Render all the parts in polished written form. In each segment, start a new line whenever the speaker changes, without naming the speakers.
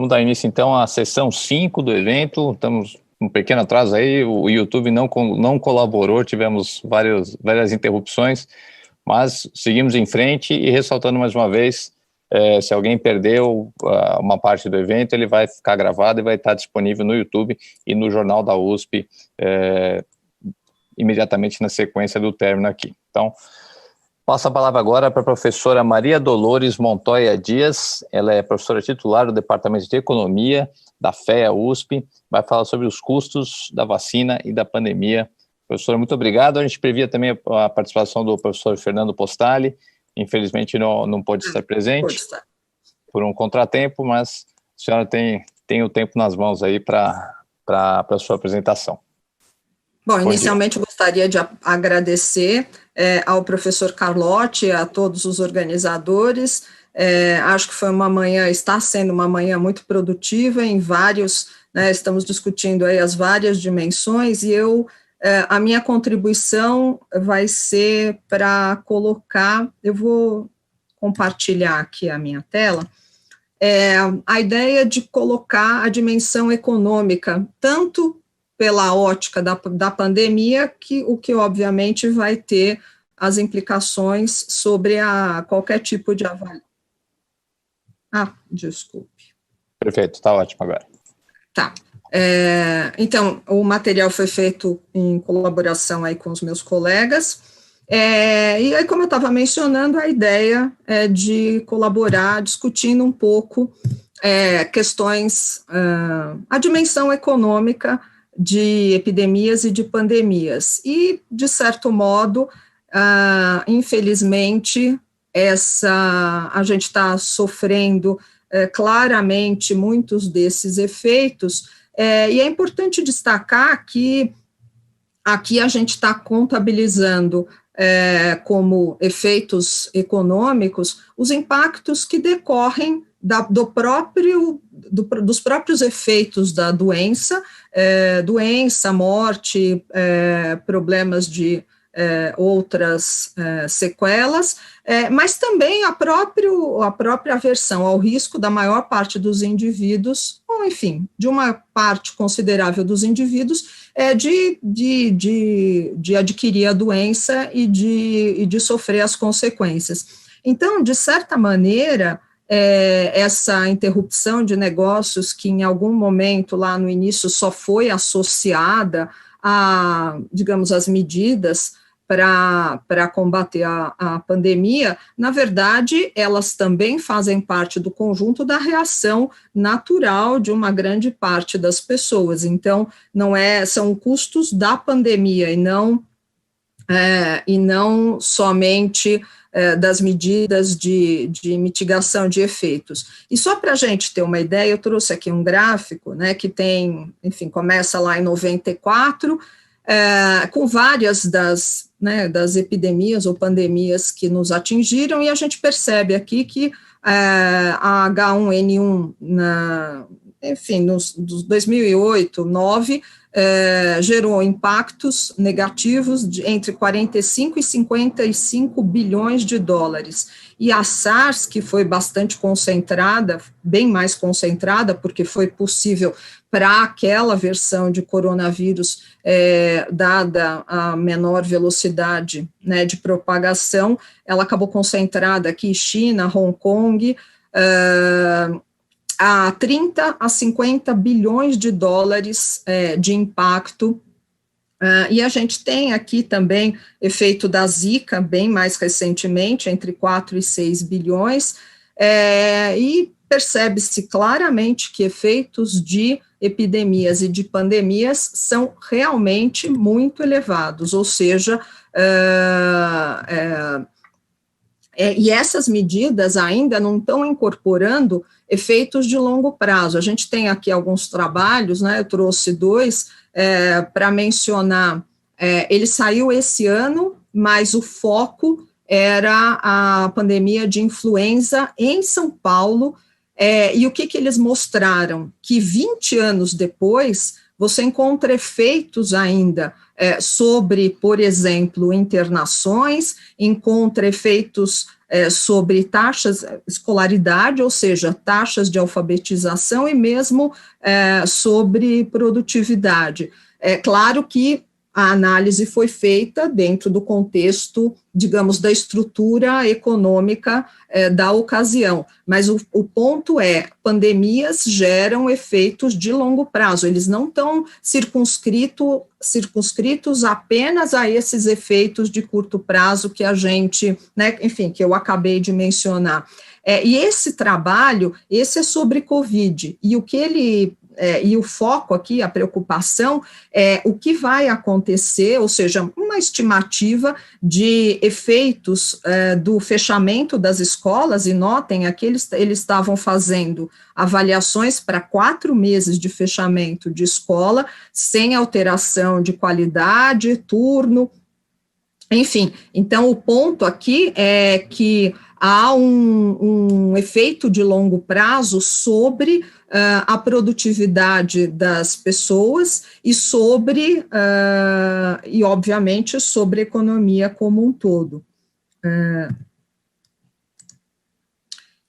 Vamos dar início, então, à sessão 5 do evento. Estamos com um pequeno atraso aí, o YouTube não colaborou, tivemos várias interrupções, mas seguimos em frente e ressaltando mais uma vez, se alguém perdeu uma parte do evento, ele vai ficar gravado e vai estar disponível no YouTube e no Jornal da USP imediatamente na sequência do término aqui. Então, passo a palavra agora para a professora Maria Dolores Montoya Dias. Ela é professora titular do Departamento de Economia da FEA USP, vai falar sobre os custos da vacina e da pandemia. Professora, muito obrigado. A gente previa também a participação do professor Fernando Postali, infelizmente não pôde estar presente por um contratempo, mas a senhora tem o tempo nas mãos aí para a sua apresentação.
Bom, inicialmente eu gostaria de agradecer ao professor Carlotti, a todos os organizadores. Acho que foi está sendo uma manhã muito produtiva em vários, estamos discutindo aí as várias dimensões, e a minha contribuição vai ser para colocar, eu vou compartilhar aqui a minha tela, a ideia de colocar a dimensão econômica, tanto pela ótica da pandemia, o que obviamente vai ter as implicações sobre qualquer tipo de avaliação. Desculpe.
Perfeito, está ótimo agora.
Tá. Então, o material foi feito em colaboração aí com os meus colegas, e aí, como eu estava mencionando, a ideia é de colaborar discutindo um pouco questões, a dimensão econômica de epidemias e de pandemias, e, de certo modo, infelizmente, a gente está sofrendo claramente muitos desses efeitos, e é importante destacar que aqui a gente está contabilizando como efeitos econômicos os impactos que decorrem dos próprios efeitos da doença, morte, problemas de outras sequelas, mas também a própria aversão ao risco da maior parte dos indivíduos, ou enfim, de uma parte considerável dos indivíduos, de adquirir a doença e de sofrer as consequências. Então, de certa maneira, essa interrupção de negócios que em algum momento lá no início só foi associada digamos, as medidas para combater a pandemia, na verdade, elas também fazem parte do conjunto da reação natural de uma grande parte das pessoas. Então, são custos da pandemia e não somente das medidas de mitigação de efeitos. E só para a gente ter uma ideia, eu trouxe aqui um gráfico, que começa lá em 94, com várias das epidemias ou pandemias que nos atingiram, e a gente percebe aqui que a H1N1, nos 2008, 2009, gerou impactos negativos entre 45 e 55 bilhões de dólares. E a SARS, que foi bastante concentrada, bem mais concentrada, porque foi possível para aquela versão de coronavírus, dada a menor velocidade de propagação, ela acabou concentrada aqui em China, Hong Kong, a 30 a 50 bilhões de dólares de impacto, e a gente tem aqui também efeito da Zika, bem mais recentemente, entre 4 e 6 bilhões, e percebe-se claramente que efeitos de epidemias e de pandemias são realmente muito elevados, ou seja, e essas medidas ainda não estão incorporando efeitos de longo prazo. A gente tem aqui alguns trabalhos, eu trouxe dois para mencionar. Ele saiu esse ano, mas o foco era a pandemia de influenza em São Paulo, e o que eles mostraram? Que 20 anos depois, você encontra efeitos ainda sobre, por exemplo, internações, encontra efeitos sobre taxas de escolaridade, ou seja, taxas de alfabetização e mesmo sobre produtividade. É claro que a análise foi feita dentro do contexto, digamos, da estrutura econômica da ocasião, mas o ponto é, pandemias geram efeitos de longo prazo, eles não estão circunscritos apenas a esses efeitos de curto prazo que a gente, né, enfim, que eu acabei de mencionar. E esse trabalho, esse é sobre Covid, e o que ele... e o foco aqui, a preocupação, é o que vai acontecer, ou seja, uma estimativa de efeitos do fechamento das escolas, e notem, aqui eles estavam fazendo avaliações para 4 meses de fechamento de escola, sem alteração de qualidade, turno, enfim. Então, o ponto aqui é que há um efeito de longo prazo sobre a produtividade das pessoas e sobre, e obviamente, sobre a economia como um todo.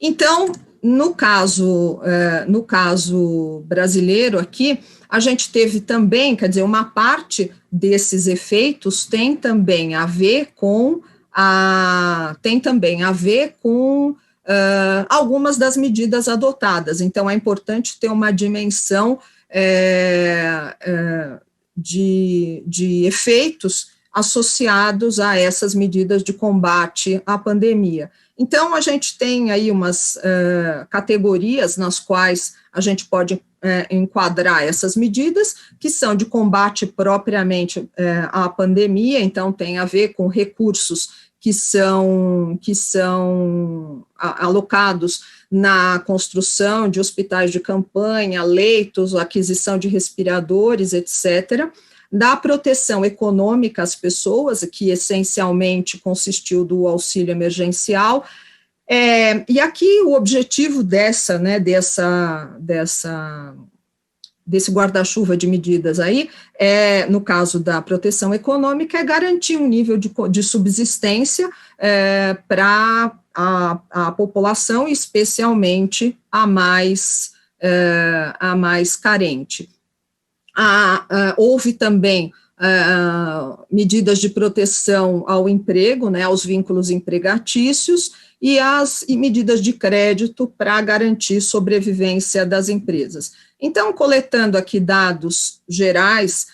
Então, no caso brasileiro aqui, a gente teve também, quer dizer, uma parte desses efeitos tem também a ver com algumas das medidas adotadas. Então, é importante ter uma dimensão de efeitos associados a essas medidas de combate à pandemia. Então, a gente tem aí umas categorias nas quais a gente pode enquadrar essas medidas, que são de combate propriamente à pandemia, então tem a ver com recursos que são alocados na construção de hospitais de campanha, leitos, aquisição de respiradores, etc., da proteção econômica às pessoas, que essencialmente consistiu do auxílio emergencial, e aqui o objetivo desse guarda-chuva de medidas aí, no caso da proteção econômica, é garantir um nível de subsistência para a população, especialmente a mais carente. Houve também medidas de proteção ao emprego, né, aos vínculos empregatícios, e as medidas de crédito para garantir sobrevivência das empresas. Então, coletando aqui dados gerais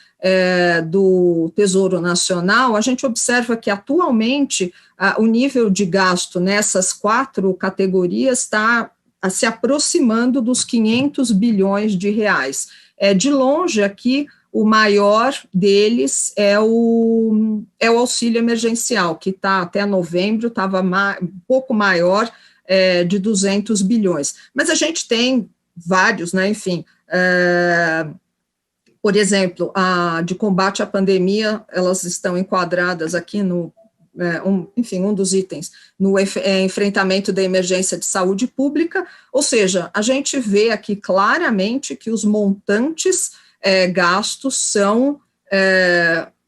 do Tesouro Nacional, a gente observa que, atualmente, o nível de gasto nessas 4 categorias está se aproximando dos 500 bilhões de reais. De longe, aqui, o maior deles é o auxílio emergencial, que até novembro estava um pouco maior, de 200 bilhões. Mas a gente tem vários, né, enfim, por exemplo, de combate à pandemia, elas estão enquadradas aqui no, um dos itens, no enfrentamento da emergência de saúde pública, ou seja, a gente vê aqui claramente que os montantes gastos são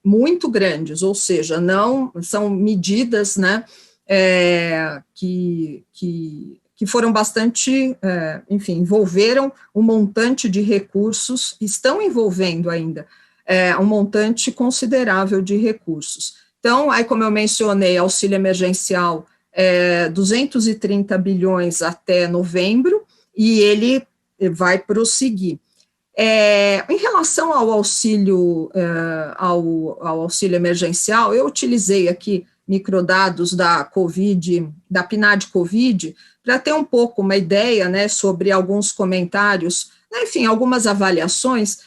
muito grandes, ou seja, não são medidas, né, que foram bastante, enfim, envolveram um montante de recursos, estão envolvendo ainda um montante considerável de recursos. Então, aí, como eu mencionei, auxílio emergencial 230 bilhões até novembro, e ele vai prosseguir. Em relação ao auxílio, ao auxílio emergencial, eu utilizei aqui microdados da PNAD Covid, para ter um pouco uma ideia, né, sobre alguns comentários, né, enfim, algumas avaliações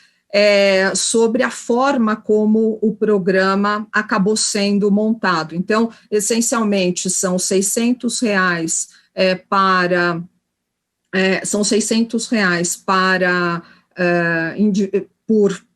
sobre a forma como o programa acabou sendo montado. Então, essencialmente, são R$600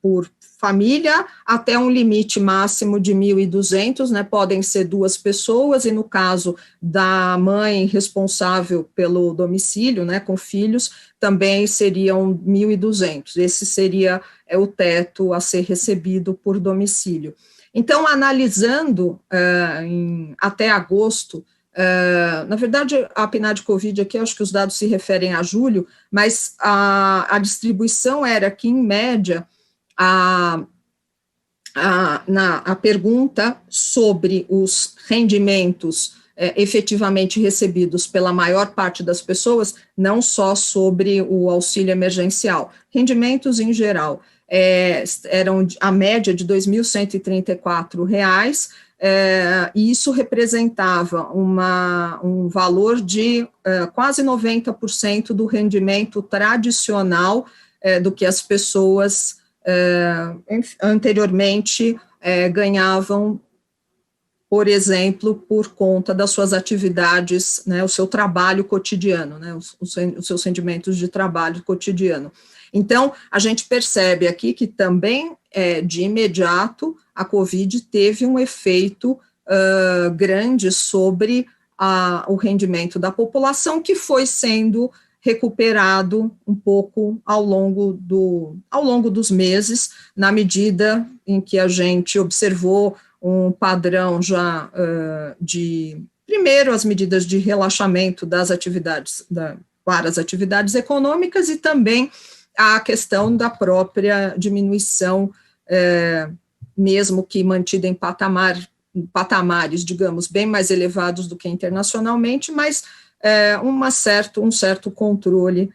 por família até um limite máximo de 1.200, né, podem ser 2 pessoas, e no caso da mãe responsável pelo domicílio, né, com filhos, também seriam 1.200, esse seria o teto a ser recebido por domicílio. Então, analisando até agosto, na verdade, a PNAD Covid aqui, acho que os dados se referem a julho, mas a distribuição era que, em média, a pergunta sobre os rendimentos efetivamente recebidos pela maior parte das pessoas, não só sobre o auxílio emergencial, rendimentos em geral, eram a média de R$ 2.134, e isso representava um valor de quase 90% do rendimento tradicional do que as pessoas anteriormente ganhavam, por exemplo, por conta das suas atividades, né, o seu trabalho cotidiano, né, os seus rendimentos de trabalho cotidiano. Então, a gente percebe aqui que também, de imediato, a Covid teve um efeito grande sobre o rendimento da população, que foi sendo recuperado um pouco ao longo dos meses, na medida em que a gente observou um padrão já primeiro, as medidas de relaxamento das atividades, para as atividades econômicas, e também a questão da própria diminuição, mesmo que mantida em patamares, digamos, bem mais elevados do que internacionalmente, mas um certo controle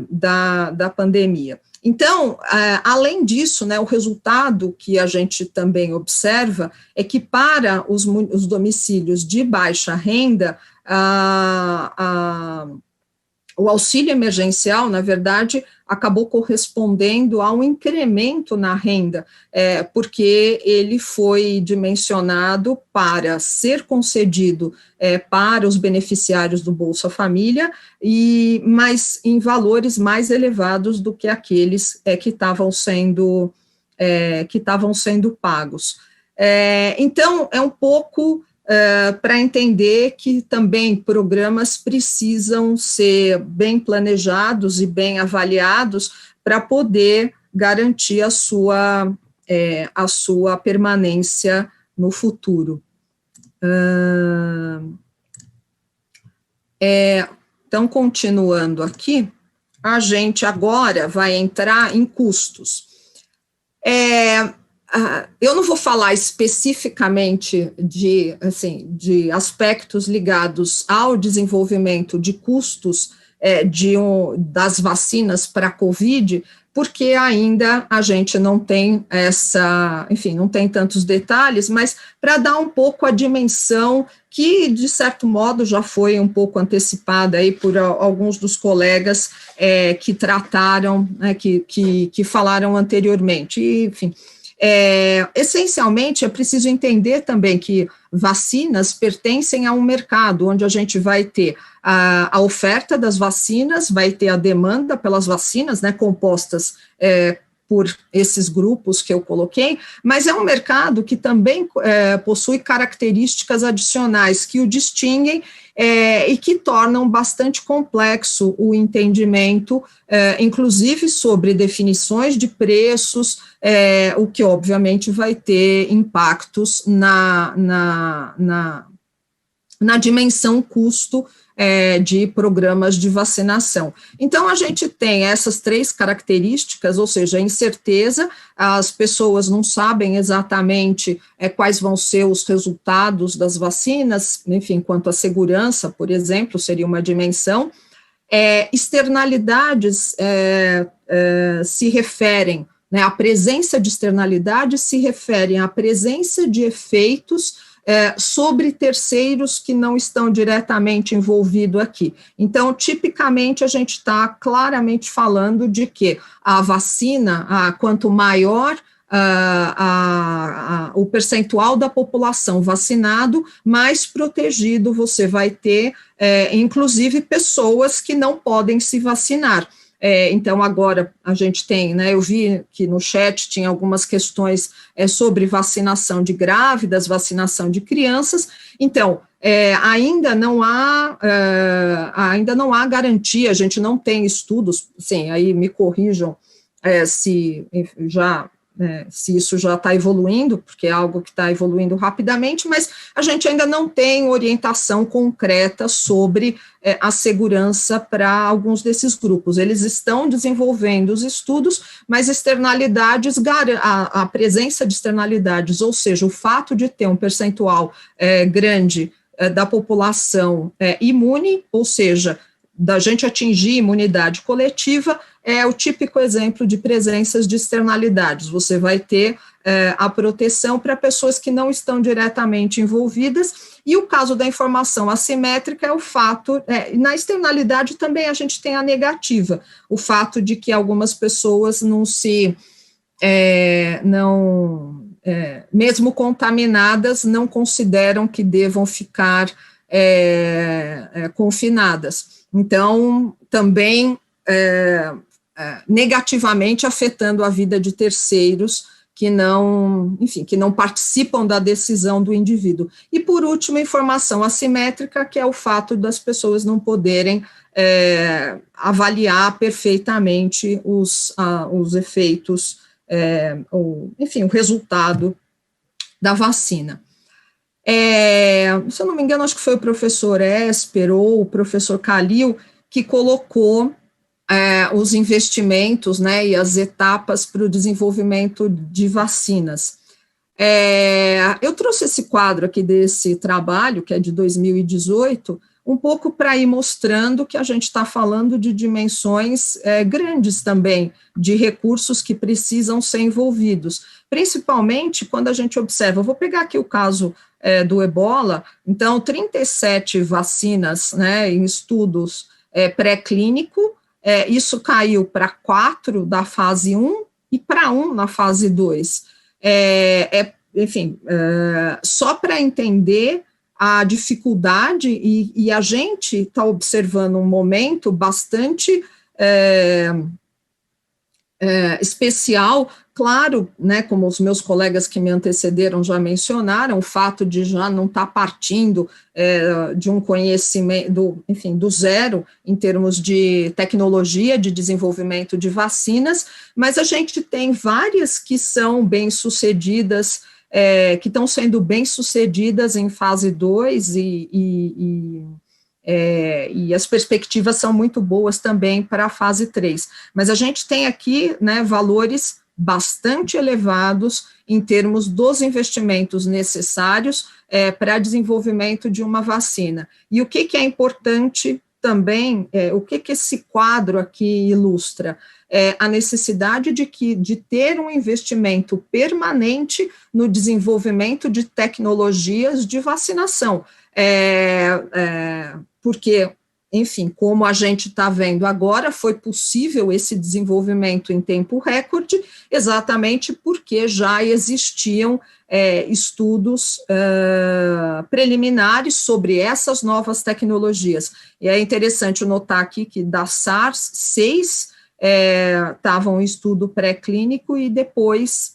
da pandemia. Então, além disso, né, o resultado que a gente também observa é que para os domicílios de baixa renda, o auxílio emergencial, na verdade, acabou correspondendo a um incremento na renda, porque ele foi dimensionado para ser concedido para os beneficiários do Bolsa Família, mas em valores mais elevados do que aqueles que estavam sendo pagos. Então, é um pouco para entender que também programas precisam ser bem planejados e bem avaliados para poder garantir a sua permanência no futuro. Então, continuando aqui, a gente agora vai entrar em custos. Eu não vou falar especificamente de aspectos ligados ao desenvolvimento de custos das vacinas para a Covid, porque ainda a gente não tem não tem tantos detalhes, mas para dar um pouco a dimensão que, de certo modo, já foi um pouco antecipada aí por alguns dos colegas que trataram, né, que falaram anteriormente, e, enfim. Essencialmente, é preciso entender também que vacinas pertencem a um mercado, onde a gente vai ter a oferta das vacinas, vai ter a demanda pelas vacinas, né, compostas por esses grupos que eu coloquei, mas é um mercado que também possui características adicionais que o distinguem e que tornam bastante complexo o entendimento, inclusive sobre definições de preços, o que obviamente vai ter impactos na dimensão custo de programas de vacinação. Então, a gente tem essas 3 características, ou seja, a incerteza, as pessoas não sabem exatamente quais vão ser os resultados das vacinas, enfim, quanto à segurança, por exemplo, seria uma dimensão. Externalidades se referem, né, a presença de externalidades se referem à presença de efeitos sobre terceiros que não estão diretamente envolvidos aqui. Então, tipicamente, a gente está claramente falando de que a vacina, quanto maior o percentual da população vacinado, mais protegido você vai ter, inclusive pessoas que não podem se vacinar. Então, agora a gente tem, né, eu vi que no chat tinha algumas questões sobre vacinação de grávidas, vacinação de crianças. Então, ainda não há garantia, a gente não tem estudos, sim, aí me corrijam se isso já está evoluindo, porque é algo que está evoluindo rapidamente, mas a gente ainda não tem orientação concreta sobre a segurança para alguns desses grupos. Eles estão desenvolvendo os estudos, mas externalidades, a presença de externalidades, ou seja, o fato de ter um percentual grande da população imune, ou seja, da gente atingir imunidade coletiva, é o típico exemplo de presenças de externalidades. Você vai ter a proteção para pessoas que não estão diretamente envolvidas, e o caso da informação assimétrica é o fato, na externalidade também a gente tem a negativa, o fato de que algumas pessoas mesmo contaminadas, não consideram que devam ficar confinadas. Então, também negativamente afetando a vida de terceiros que não participam da decisão do indivíduo. E, por último, informação assimétrica, que é o fato das pessoas não poderem avaliar perfeitamente os efeitos, o resultado da vacina. Se eu não me engano, acho que foi o professor Esper ou o professor Calil que colocou os investimentos, né, e as etapas para o desenvolvimento de vacinas. Eu trouxe esse quadro aqui desse trabalho, que é de 2018, um pouco para ir mostrando que a gente está falando de dimensões grandes também, de recursos que precisam ser envolvidos, principalmente quando a gente observa, eu vou pegar aqui o caso do ebola, então 37 vacinas, né, em estudos pré-clínico, isso caiu para 4 da fase 1 e para 1 na fase 2. Só para entender a dificuldade, e a gente está observando um momento bastante especial, claro, né, como os meus colegas que me antecederam já mencionaram, o fato de já não estar partindo de um conhecimento, do zero, em termos de tecnologia, de desenvolvimento de vacinas, mas a gente tem várias que são bem-sucedidas, que estão sendo bem-sucedidas em fase 2 e as perspectivas são muito boas também para a fase 3. Mas a gente tem aqui, né, valores bastante elevados em termos dos investimentos necessários para desenvolvimento de uma vacina. E o que é importante também, o que esse quadro aqui ilustra? A necessidade de ter um investimento permanente no desenvolvimento de tecnologias de vacinação, porque, enfim, como a gente está vendo agora, foi possível esse desenvolvimento em tempo recorde, exatamente porque já existiam estudos preliminares sobre essas novas tecnologias. E é interessante notar aqui que da SARS-6 estava um estudo pré-clínico e depois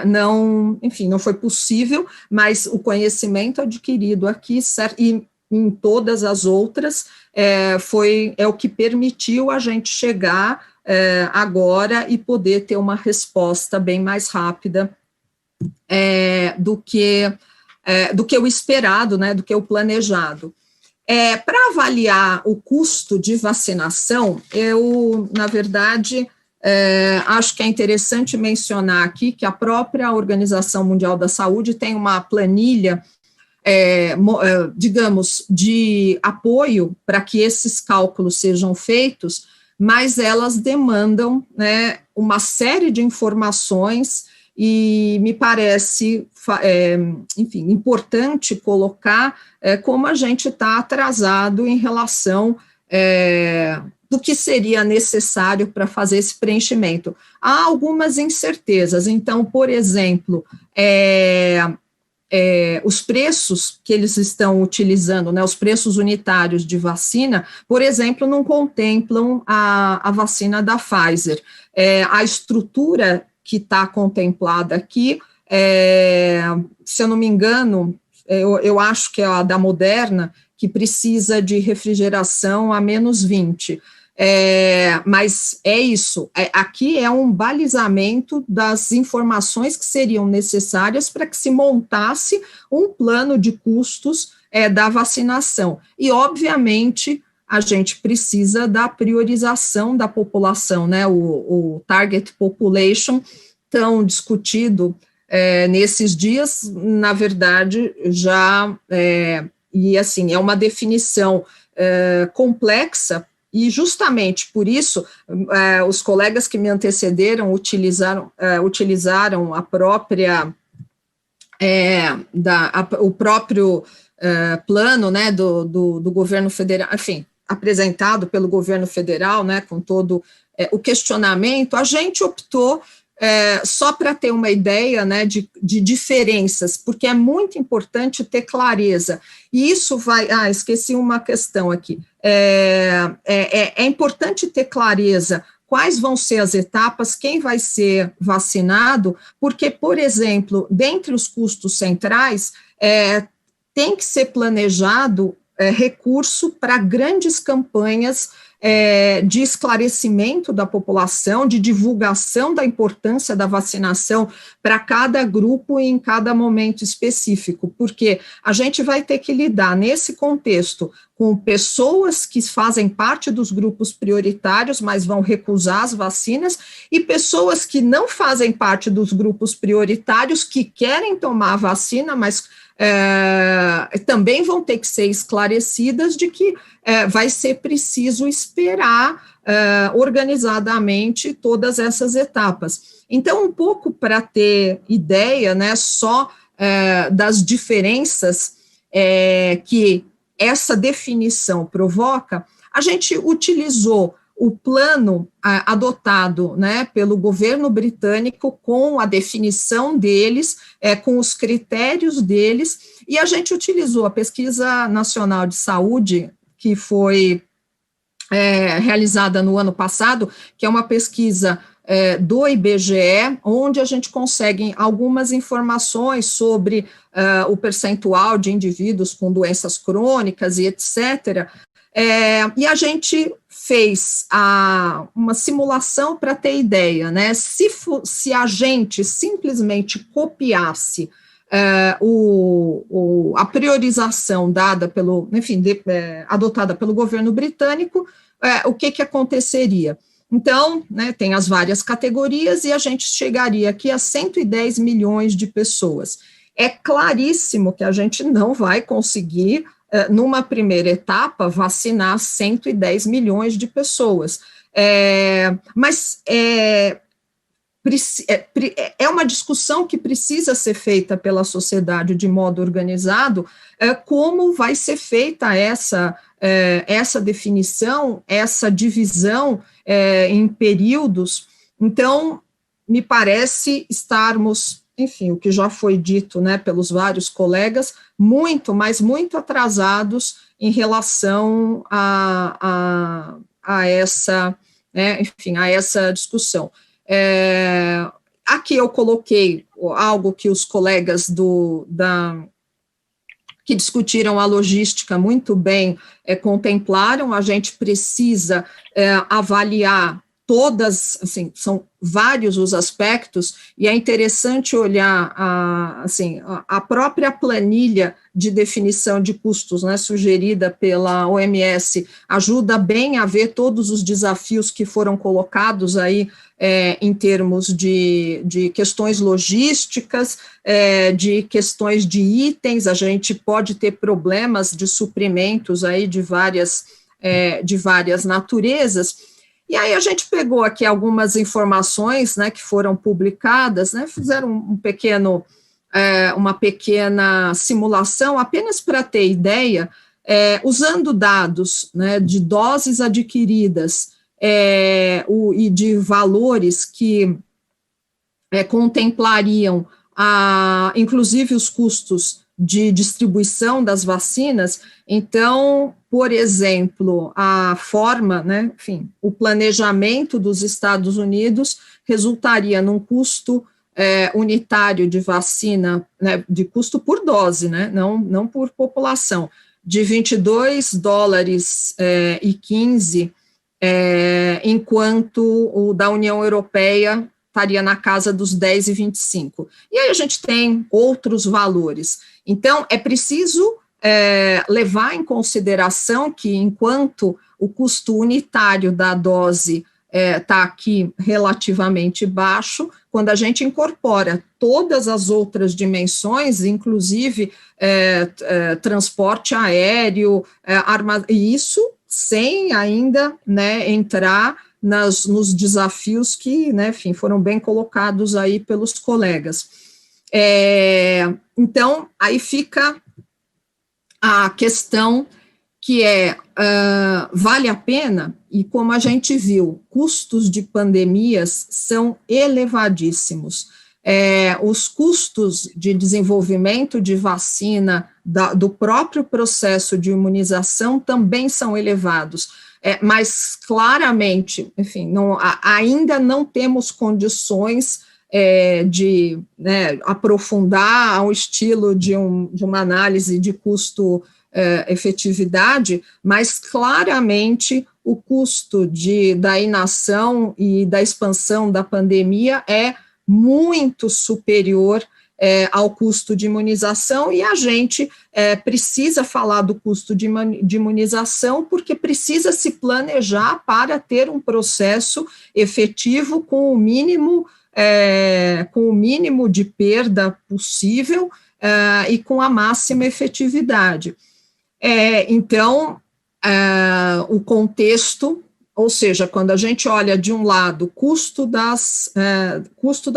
não foi possível, mas o conhecimento adquirido aqui e em todas as outras é o que permitiu a gente chegar agora e poder ter uma resposta bem mais rápida do que o esperado, né, do que o planejado. Para avaliar o custo de vacinação, eu, na verdade, acho que é interessante mencionar aqui que a própria Organização Mundial da Saúde tem uma planilha, digamos, de apoio para que esses cálculos sejam feitos, mas elas demandam, né, uma série de informações e me parece, importante colocar como a gente está atrasado em relação do que seria necessário para fazer esse preenchimento. Há algumas incertezas, então, por exemplo, os preços que eles estão utilizando, né, os preços unitários de vacina, por exemplo, não contemplam a vacina da Pfizer. A estrutura que está contemplada aqui, se eu não me engano, eu acho que é a da Moderna, que precisa de refrigeração a -20. Mas é isso, aqui é um balizamento das informações que seriam necessárias para que se montasse um plano de custos da vacinação. E, obviamente, a gente precisa da priorização da população, né? O target population, tão discutido nesses dias, na verdade, e assim, é uma definição complexa. E justamente por isso, os colegas que me antecederam utilizaram a própria, o próprio plano, né, do governo federal, enfim, apresentado pelo governo federal, né, com todo o questionamento. A gente optou, só para ter uma ideia, né, de diferenças, porque é muito importante ter clareza, e isso vai, esqueci uma questão aqui, é importante ter clareza quais vão ser as etapas, quem vai ser vacinado, porque, por exemplo, dentre os custos centrais, tem que ser planejado recurso para grandes campanhas de esclarecimento da população, de divulgação da importância da vacinação para cada grupo e em cada momento específico, porque a gente vai ter que lidar nesse contexto com pessoas que fazem parte dos grupos prioritários, mas vão recusar as vacinas, e pessoas que não fazem parte dos grupos prioritários, que querem tomar a vacina, mas também vão ter que ser esclarecidas de que vai ser preciso esperar organizadamente todas essas etapas. Então, um pouco para ter ideia, né, só das diferenças que essa definição provoca, a gente utilizou o plano adotado, né, pelo governo britânico, com a definição deles, com os critérios deles, e a gente utilizou a Pesquisa Nacional de Saúde, que foi realizada no ano passado, que é uma pesquisa do IBGE, onde a gente consegue algumas informações sobre o percentual de indivíduos com doenças crônicas e etc., e a gente fez uma simulação para ter ideia, né? Se a gente simplesmente copiasse a priorização dada adotada pelo governo britânico, o que aconteceria? Então, né, tem as várias categorias e a gente chegaria aqui a 110 milhões de pessoas. É claríssimo que a gente não vai conseguir, numa primeira etapa, vacinar 110 milhões de pessoas. Mas é uma discussão que precisa ser feita pela sociedade de modo organizado, como vai ser feita essa definição, essa divisão em períodos. Então, me parece estarmos, enfim, o que já foi dito, né, pelos vários colegas, mas muito atrasados em relação a essa, né, enfim, a essa discussão. Aqui eu coloquei algo que os colegas que discutiram a logística muito bem contemplaram. A gente precisa avaliar todas, assim, são vários os aspectos, e é interessante olhar a própria planilha de definição de custos, né, sugerida pela OMS, ajuda bem a ver todos os desafios que foram colocados aí em termos de questões logísticas, de questões de itens. A gente pode ter problemas de suprimentos aí de várias naturezas. E aí a gente pegou aqui algumas informações, né, que foram publicadas, né, fizeram uma pequena simulação, apenas para ter ideia, usando dados, né, de doses adquiridas e de valores que contemplariam inclusive os custos de distribuição das vacinas. Então, por exemplo, a forma, né, enfim, o planejamento dos Estados Unidos resultaria num custo unitário de vacina, né, de custo por dose, né, não por população, de $22,15, enquanto o da União Europeia estaria na casa dos 10,25. E aí a gente tem outros valores. Então, é preciso levar em consideração que, enquanto o custo unitário da dose está aqui relativamente baixo, quando a gente incorpora todas as outras dimensões, inclusive transporte aéreo, e isso sem ainda, né, entrar nos desafios que, né, enfim, foram bem colocados aí pelos colegas. Então, aí fica a questão que vale a pena, e como a gente viu, custos de pandemias são elevadíssimos. Os custos de desenvolvimento de vacina, do próprio processo de imunização também são elevados, mas claramente, enfim, ainda não temos condições de, né, aprofundar ao estilo de uma análise de custo-efetividade, mas claramente o custo da inação e da expansão da pandemia é muito superior ao custo de imunização, e a gente precisa falar do custo de imunização, porque precisa se planejar para ter um processo efetivo com o mínimo de perda possível e com a máxima efetividade. Então, o contexto, ou seja, quando a gente olha de um lado custo da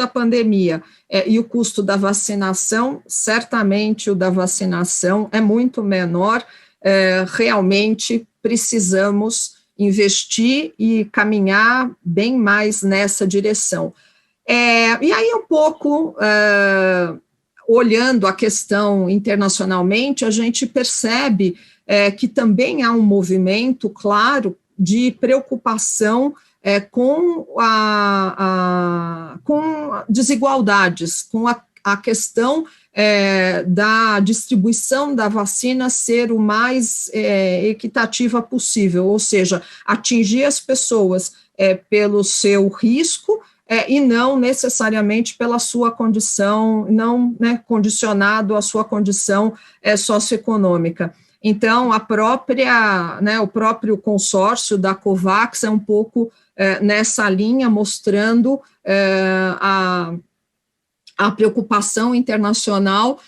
pandemia e o custo da vacinação, certamente o da vacinação é muito menor, realmente precisamos investir e caminhar bem mais nessa direção. E aí um pouco, olhando a questão internacionalmente, a gente percebe que também há um movimento claro de preocupação com desigualdades, com a questão da distribuição da vacina ser o mais equitativa possível, ou seja, atingir as pessoas pelo seu risco e não necessariamente pela sua condição, não, né, condicionado à sua condição socioeconômica. Então, o próprio consórcio da COVAX é um pouco nessa linha, mostrando a preocupação internacional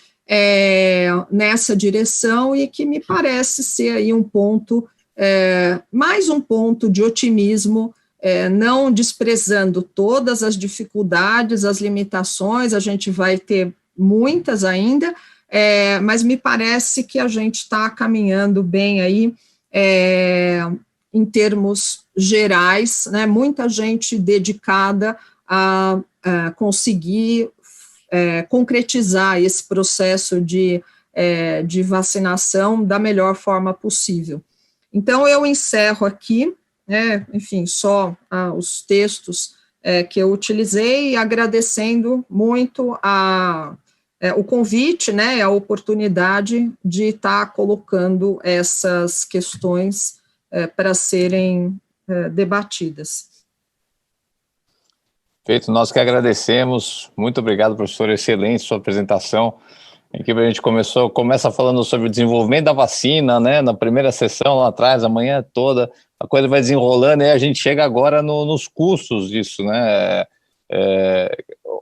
nessa direção, e que me parece ser aí um ponto, mais um ponto de otimismo, não desprezando todas as dificuldades, as limitações, a gente vai ter muitas ainda, mas me parece que a gente está caminhando bem aí, em termos gerais, né, muita gente dedicada a conseguir concretizar esse processo de vacinação da melhor forma possível. Então, eu encerro aqui, enfim, só os textos que eu utilizei, agradecendo muito o convite, né, a oportunidade de estar colocando essas questões para serem debatidas.
Feito, nós que agradecemos. Muito obrigado, professor, excelente sua apresentação. Aqui a gente começa falando sobre o desenvolvimento da vacina, né, na primeira sessão lá atrás, a manhã toda, a coisa vai desenrolando, e a gente chega agora nos custos disso, né,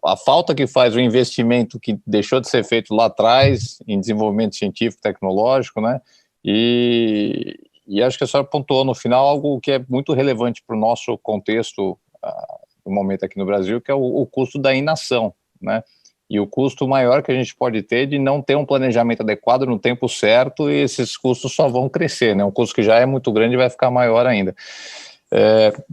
a falta que faz o investimento que deixou de ser feito lá atrás em desenvolvimento científico, tecnológico, né, e acho que a senhora pontuou no final algo que é muito relevante para o nosso contexto no momento aqui no Brasil, que é o custo da inação, né, e o custo maior que a gente pode ter de não ter um planejamento adequado no tempo certo, e esses custos só vão crescer, né, um custo que já é muito grande vai ficar maior ainda.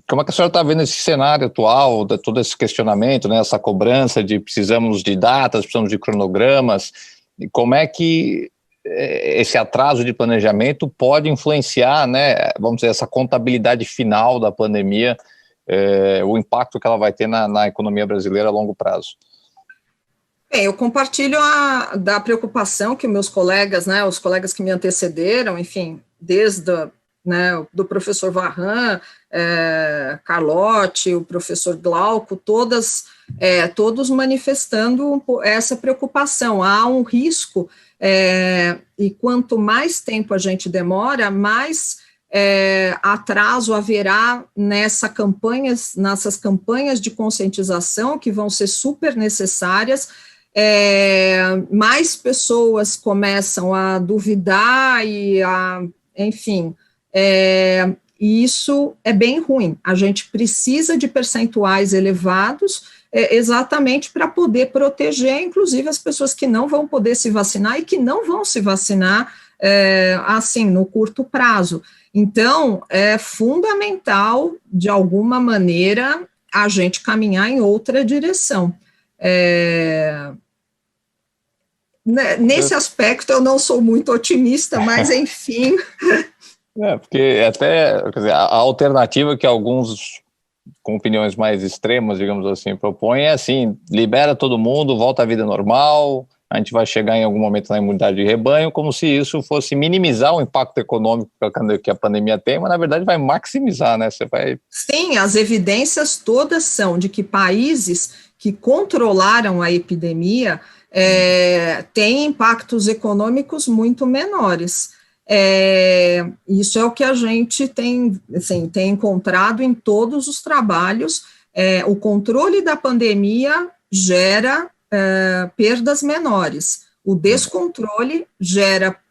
Como é que a senhora está vendo esse cenário atual, todo esse questionamento, né, essa cobrança de precisamos de datas, precisamos de cronogramas, e como é que esse atraso de planejamento pode influenciar, né, vamos dizer, essa contabilidade final da pandemia, o impacto que ela vai ter na economia brasileira a longo prazo?
Bem, eu compartilho da preocupação que meus colegas, né, os colegas que me antecederam, enfim, desde do professor Varran, Carlotti, o professor Glauco, todos manifestando essa preocupação. Há um risco, e quanto mais tempo a gente demora, mais atraso haverá nessas campanhas de conscientização que vão ser super necessárias. Mais pessoas começam a duvidar enfim, e isso é bem ruim. A gente precisa de percentuais elevados, exatamente para poder proteger, inclusive, as pessoas que não vão poder se vacinar e que não vão se vacinar, assim, no curto prazo. Então, é fundamental, de alguma maneira, a gente caminhar em outra direção. Nesse aspecto, eu não sou muito otimista, mas, enfim...
Porque até, quer dizer, a alternativa que alguns com opiniões mais extremas, digamos assim, propõem é assim, libera todo mundo, volta à vida normal, a gente vai chegar em algum momento na imunidade de rebanho, como se isso fosse minimizar o impacto econômico que a pandemia tem, mas na verdade vai maximizar, né?
Sim, as evidências todas são de que países que controlaram a epidemia têm impactos econômicos muito menores. Isso é o que a gente tem encontrado em todos os trabalhos. O controle da pandemia gera perdas menores. O descontrole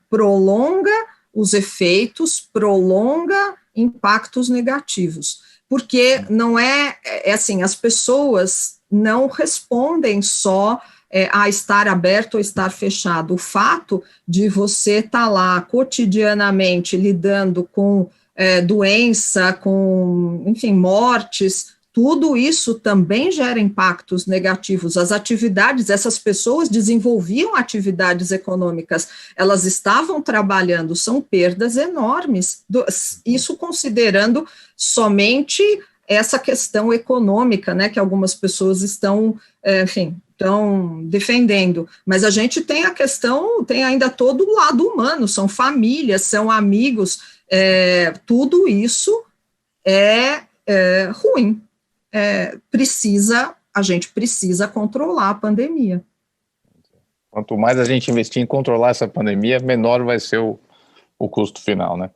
prolonga os efeitos, prolonga impactos negativos. Porque não assim, as pessoas não respondem só a estar aberto ou estar fechado. O fato de você estar lá cotidianamente lidando com doença, com, enfim, mortes, tudo isso também gera impactos negativos. As atividades, essas pessoas desenvolviam atividades econômicas, elas estavam trabalhando, são perdas enormes, isso considerando somente essa questão econômica, né, que algumas pessoas estão defendendo, mas a gente tem a questão, tem ainda todo o lado humano, são famílias, são amigos, tudo isso é ruim. A gente precisa controlar a pandemia.
Quanto mais a gente investir em controlar essa pandemia, menor vai ser o custo final, né?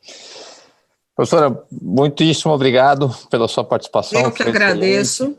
Professora, muitíssimo obrigado pela sua participação.
Eu que agradeço.